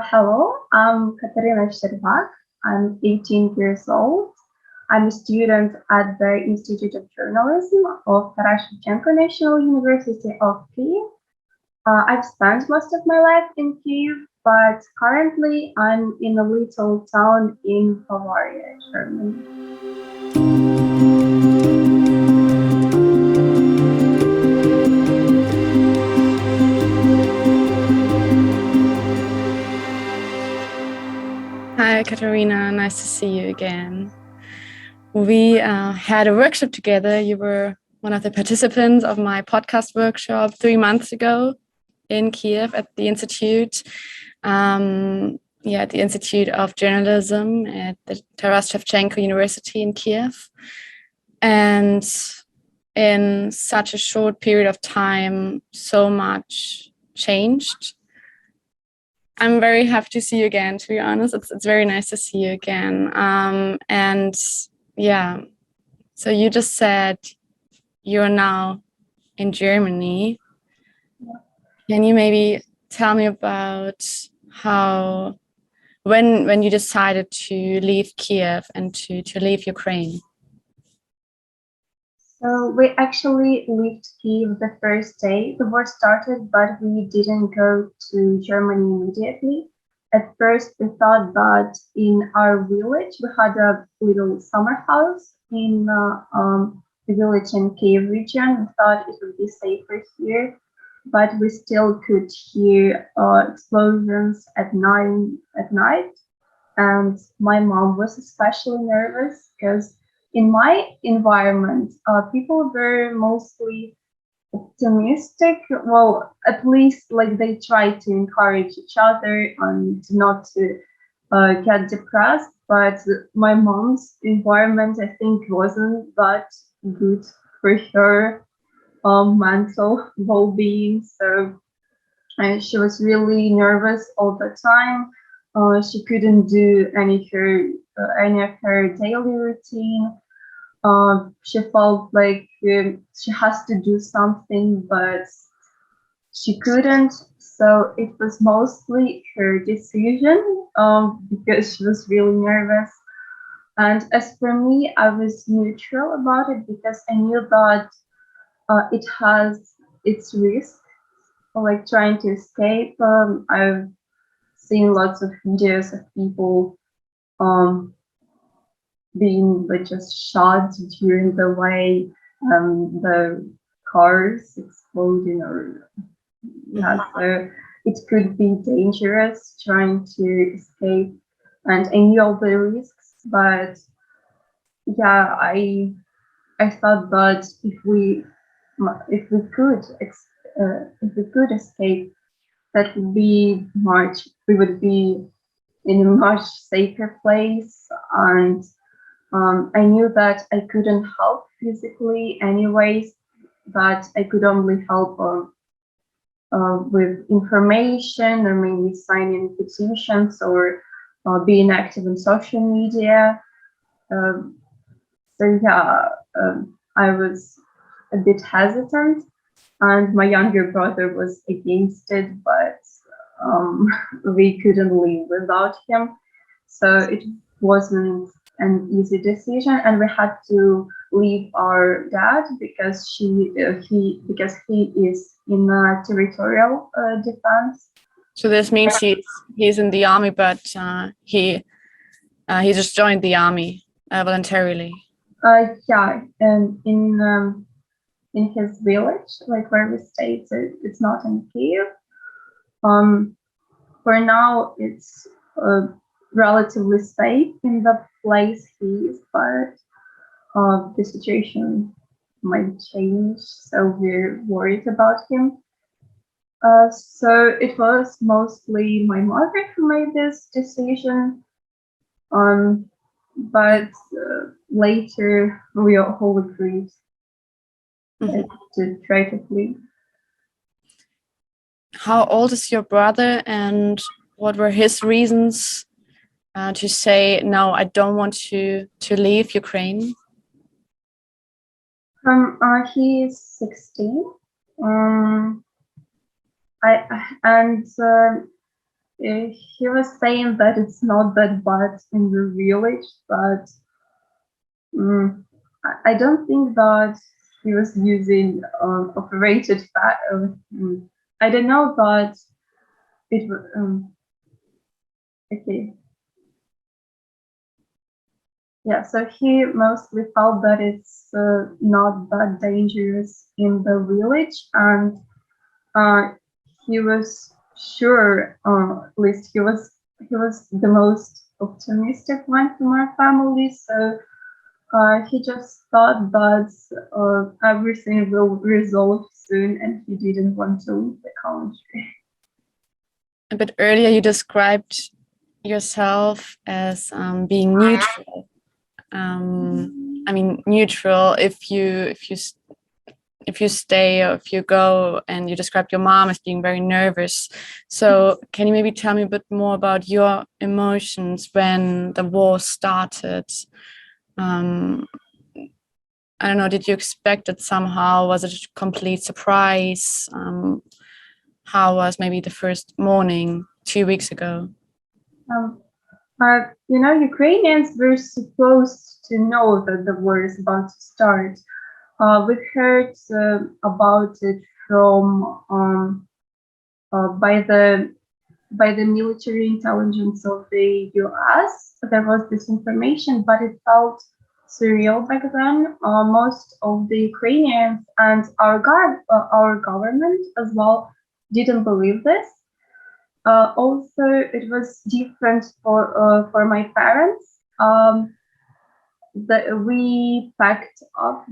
Hello, I'm Kateryna Shcherbak. I'm 18 years old. I'm a student at the Institute of Journalism of Shevchenko National University of Kyiv. I've spent most of my life in Kyiv, but currently I'm in a little town in Bavaria, Germany. Hi, Kateryna. Nice to see you again. We had a workshop together. You were one of the participants of my podcast workshop 3 months ago in Kyiv at the Institute. At the Institute of Journalism at the Taras Shevchenko University in Kyiv. And in such a short period of time, so much changed. I'm very happy to see you again, to be honest. It's very nice to see you again. So you just said you're now in Germany. Can you maybe tell me about when you decided to leave Kiev and to leave Ukraine? So we actually left Kyiv the first day the war started, but we didn't go to Germany immediately. At first, we thought that in our village, we had a little summer house in the village in Kyiv region. We thought it would be safer here, but we still could hear explosions at night. And my mom was especially nervous because in my environment, people were mostly optimistic. Well, at least like they try to encourage each other and not to get depressed. But my mom's environment, I think, wasn't that good for her mental well-being. So she was really nervous all the time. She couldn't do any of her daily routine. She felt like she has to do something, but she couldn't. So it was mostly her decision because she was really nervous. And as for me, I was neutral about it because I knew that it has its risks, like trying to escape. I've seen lots of videos of people being like just shot during the way the cars exploding so it could be dangerous trying to escape, and I knew all the risks, but I thought that if we could escape, that would be we would be in a much safer place. And I knew that I couldn't help physically anyways, that I could only help with information or maybe signing petitions or being active in social media. I was a bit hesitant, and my younger brother was against it, but we couldn't live without him. So it wasn't an easy decision, and we had to leave our dad because he is in territorial defense. So this means he's in the army, but he just joined the army voluntarily. And in his village, like where we stayed, so it's not in Kyiv. For now, it's relatively safe in the place he is, but the situation might change, so we're worried about him. So it was mostly my mother who made this decision, but later we all agreed to try to flee. How old is your brother, and what were his reasons to say, no, I don't want to leave Ukraine? He is 16. he was saying that it's not that bad in the village, but I don't think that he was using operated fat. I don't know, but it was okay. Yeah, so he mostly felt that it's not that dangerous in the village, and he was sure, at least he was the most optimistic one from our family. So he just thought that everything will resolve soon, and he didn't want to leave the country. A bit earlier, you described yourself as being neutral. I mean, neutral if you stay or if you go, and you described your mom as being very nervous. So can you maybe tell me a bit more about your emotions when the war started? I don't know, did you expect it somehow? Was it a complete surprise? How was maybe the first morning 2 weeks ago? Ukrainians were supposed to know that the war is about to start. We heard about it from by the military intelligence of the US. There was this information, but it felt surreal back then. Most of the Ukrainians and our government as well didn't believe this. Also, it was different for my parents. We packed our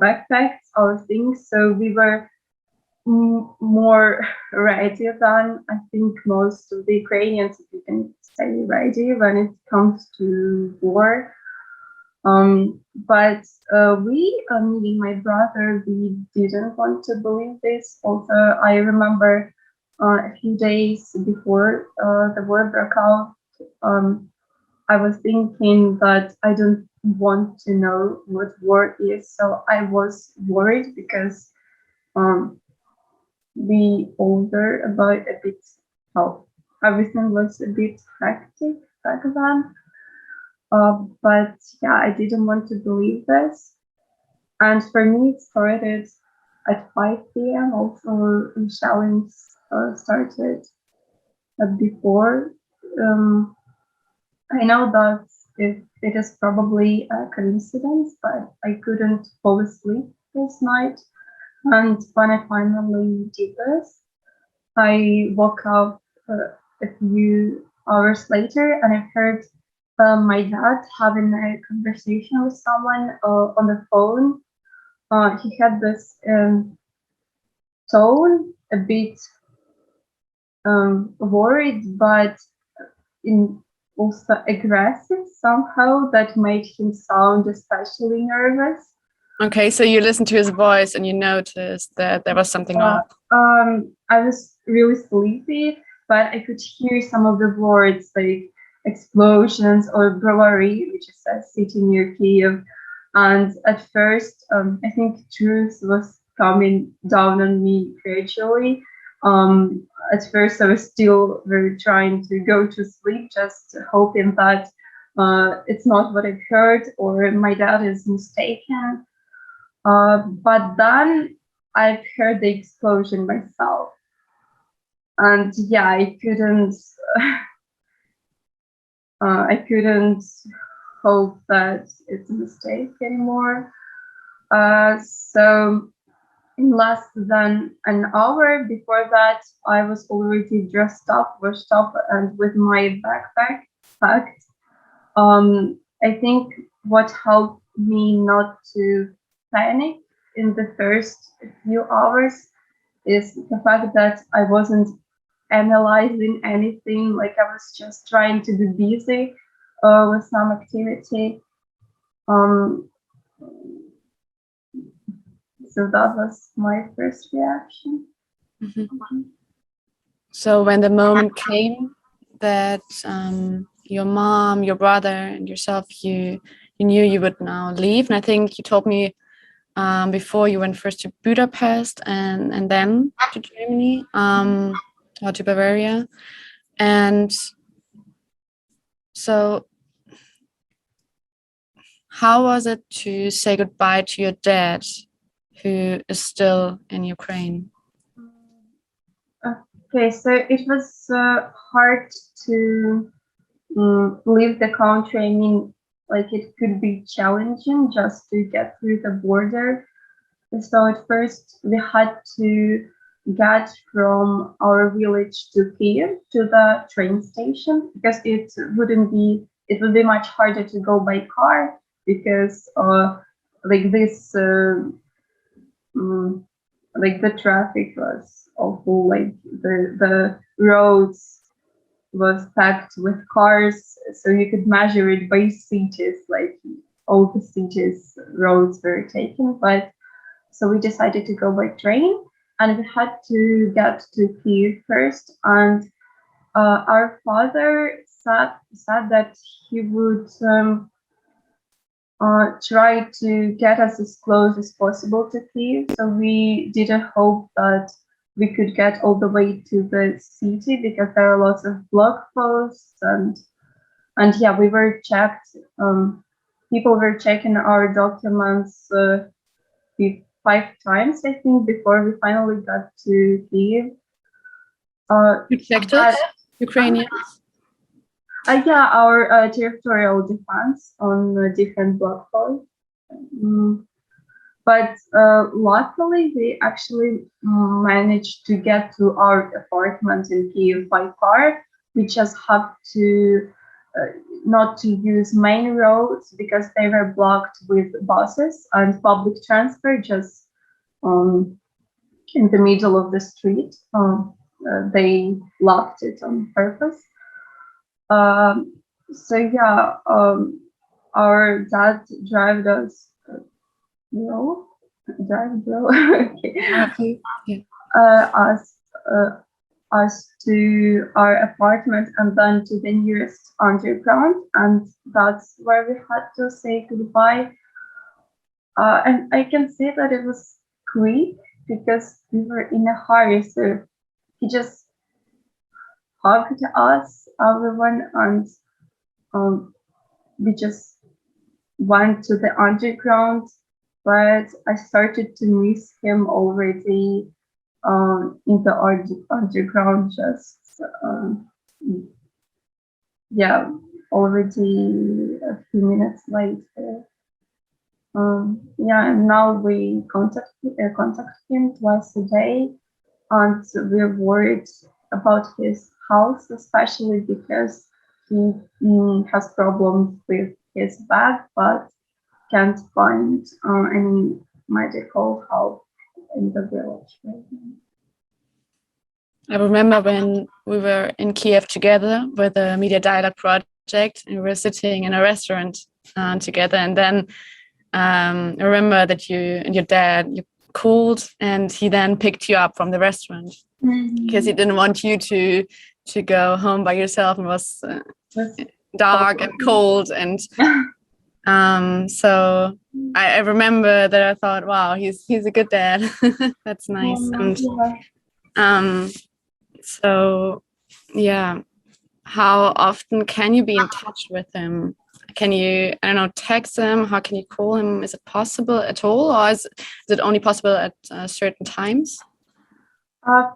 backpacks, our things, so we were more ready than I think most of the Ukrainians, if you can say ready when it comes to war. But me and my brother, we didn't want to believe this. Also, I remember a few days before the war broke out, I was thinking that I don't want to know what war is. So I was worried because we older about a bit how everything was a bit hectic back then. But yeah, I didn't want to believe this. And for me, it started at 5 p.m. Also, shelling started before. I know that it is probably a coincidence, but I couldn't fall asleep this night. And when I finally did this, I woke up a few hours later, and I heard my dad having a conversation with someone on the phone. He had this tone, a bit worried, but also aggressive somehow, that made him sound especially nervous. Okay, so you listened to his voice and you noticed that there was something off. I was really sleepy, but I could hear some of the words like explosions or Bavaria, which is a city near Kyiv. And at first, I think truth was coming down on me gradually. At first, I was still very trying to go to sleep, just hoping that it's not what I've heard or my dad is mistaken. But then I've heard the explosion myself, and yeah, I couldn't hope that it's a mistake anymore. So in less than an hour before that, I was already dressed up, washed up, and with my backpack packed. I think what helped me not to panic in the first few hours is the fact that I wasn't analyzing anything, like I was just trying to be busy with some activity. So that was my first reaction. Mm-hmm. So when the moment came that your mom, your brother, and yourself, you knew you would now leave, and I think you told me before you went first to Budapest and then to Germany. or to Bavaria. And so how was it to say goodbye to your dad, who is still in Ukraine? Okay, so it was hard to leave the country. I mean, like it could be challenging just to get through the border. So at first we had to get from our village to Kyiv to the train station because it would be much harder to go by car because like this like the traffic was awful, like the roads was packed with cars, so you could measure it by cities, like all the cities roads were taken. But so we decided to go by train, and we had to get to Kyiv first. And our father said that he would try to get us as close as possible to Kyiv. So we did a hope that we could get all the way to the city because there are lots of blog posts and yeah, we were checked. People were checking our documents 5 times, I think, before we finally got to Kyiv. You checked it, Ukrainians? Yeah, our territorial defense on different blog posts. But luckily, we actually managed to get to our apartment in Kyiv by car. We just have to not to use main roads because they were blocked with buses and public transport just in the middle of the street. They locked it on purpose. So yeah, our dad drove us. No, drive bro. Okay. Yeah. Us us to our apartment and then to the nearest underground, and that's where we had to say goodbye. And I can say that it was quick because we were in a hurry. So he just hugged us, everyone, and we just went to the underground. But I started to miss him already in the underground. Just yeah, already a few minutes later. Yeah, and now we contact him twice a day, and we're worried about his health, especially because he has problems with his back, but can't find any medical help in the village right now. I remember when we were in Kiev together with the Media Dialogue project, and we were sitting in a restaurant together, and then I remember that you and your dad, you called, and he then picked you up from the restaurant because he didn't want you to go home by yourself, and was dark and cold, and so I remember that I thought, wow, he's a good dad. That's nice. And so yeah, how often can you be in touch with him? Can you, I don't know, text him? How can you call him? Is it possible at all, or is it only possible at certain times?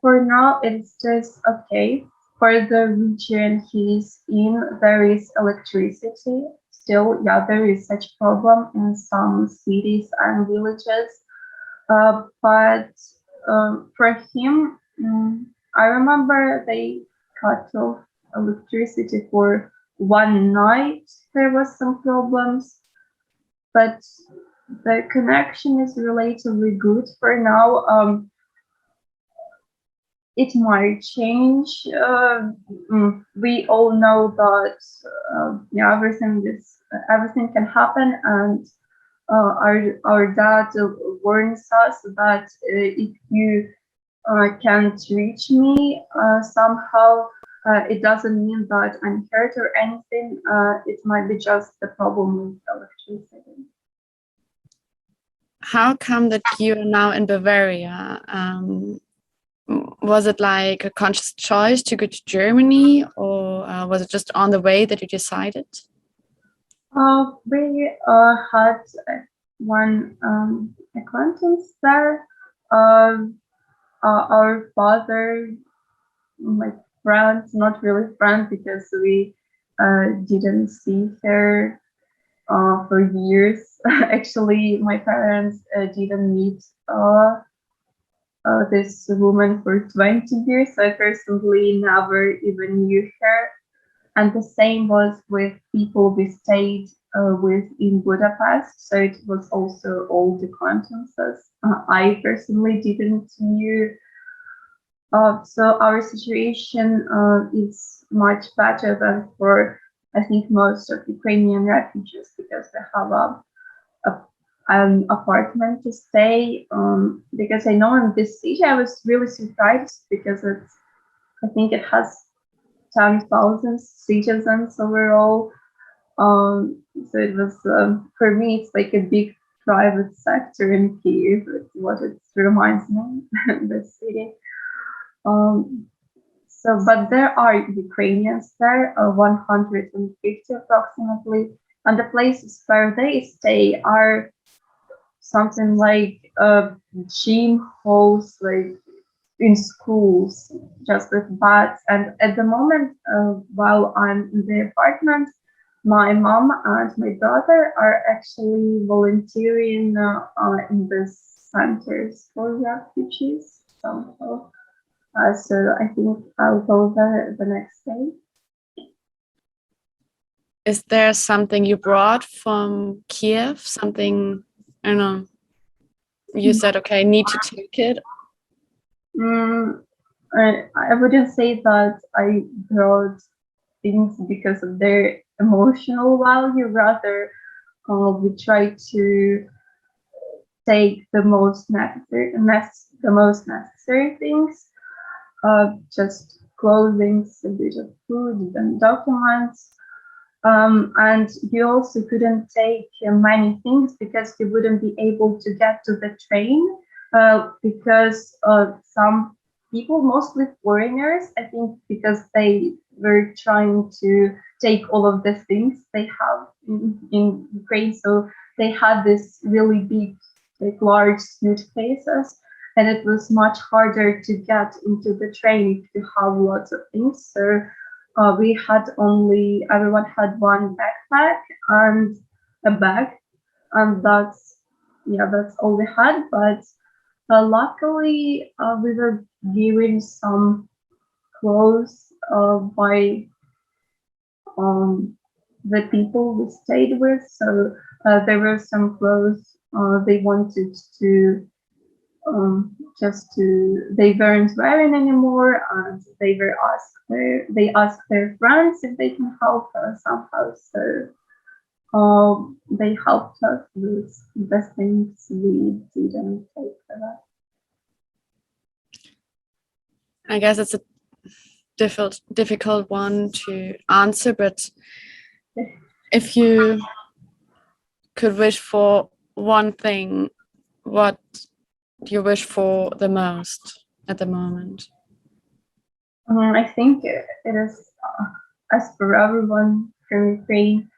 For now, it's just okay. For the region he's in, there is electricity. Still, yeah, there is such problem in some cities and villages. But for him, I remember they cut off electricity for one night. There was some problems, but the connection is relatively good for now. It might change. We all know that yeah, everything can happen, and our dad warns us that if you can't reach me somehow, it doesn't mean that I'm hurt or anything. It might be just the problem with electricity. How come that you are now in Bavaria? was it like a conscious choice to go to Germany, or was it just on the way that you decided? We had one acquaintance there. Our father, my friend, not really friend because we didn't see her for years. Actually, my parents didn't meet this woman for 20 years. So I personally never even knew her. And the same was with people we stayed with in Budapest. So it was also all the acquaintances. I personally didn't knew. So our situation is much better than for, I think, most of Ukrainian refugees because they have a an apartment to stay. Because I know in this city, I was really surprised because I think it has 10,000 citizens overall. So it was, for me, it's like a big private sector in Kyiv. It's what it reminds me of the city. But there are Ukrainians there, 150 approximately, and the places where they stay are something like gym halls, like in schools, just with beds. And at the moment, while I'm in the apartment, my mom and my brother are actually volunteering in the centers for refugees. So I think I'll go there the next day. Is there something you brought from Kiev? Something, I don't know, you said, okay, I need to take it? I wouldn't say that I brought things because of their emotional value. Rather, we try to take the most necessary things, just clothing, a bit of food, and documents. And you also couldn't take many things because you wouldn't be able to get to the train because some people, mostly foreigners, I think, because they were trying to take all of the things they have in Ukraine. So they had this really big, like large suitcases, and it was much harder to get into the train to have lots of things. So everyone had one backpack and a bag, and that's all we had. But luckily, we were given some clothes by the people we stayed with. So there were some clothes they wanted to they weren't wearing anymore, and they asked their friends if they can help somehow. So they helped us with the things we didn't take for that. I guess it's a difficult one to answer, but if you could wish for one thing, what do you wish for the most at the moment? I think it is, as for everyone from Ukraine,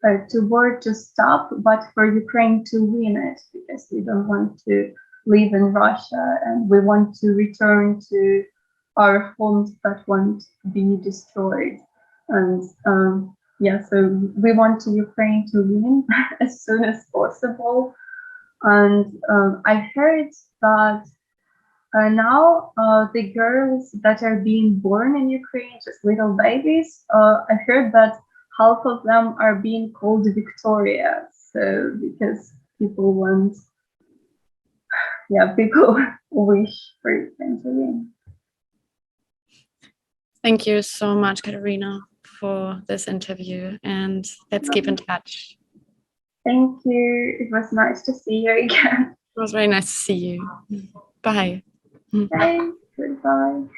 to war to stop, but for Ukraine to win it, because we don't want to live in Russia and we want to return to our homes that won't be destroyed. And so we want Ukraine to win as soon as possible. And I heard that now the girls that are being born in Ukraine, just little babies, I heard that half of them are being called Victoria. So because people wish for Ukraine to win. Thank you so much, Kateryna, for this interview, and let's keep in touch. Thank you. It was nice to see you again. It was very nice to see you. Bye. Bye. Goodbye.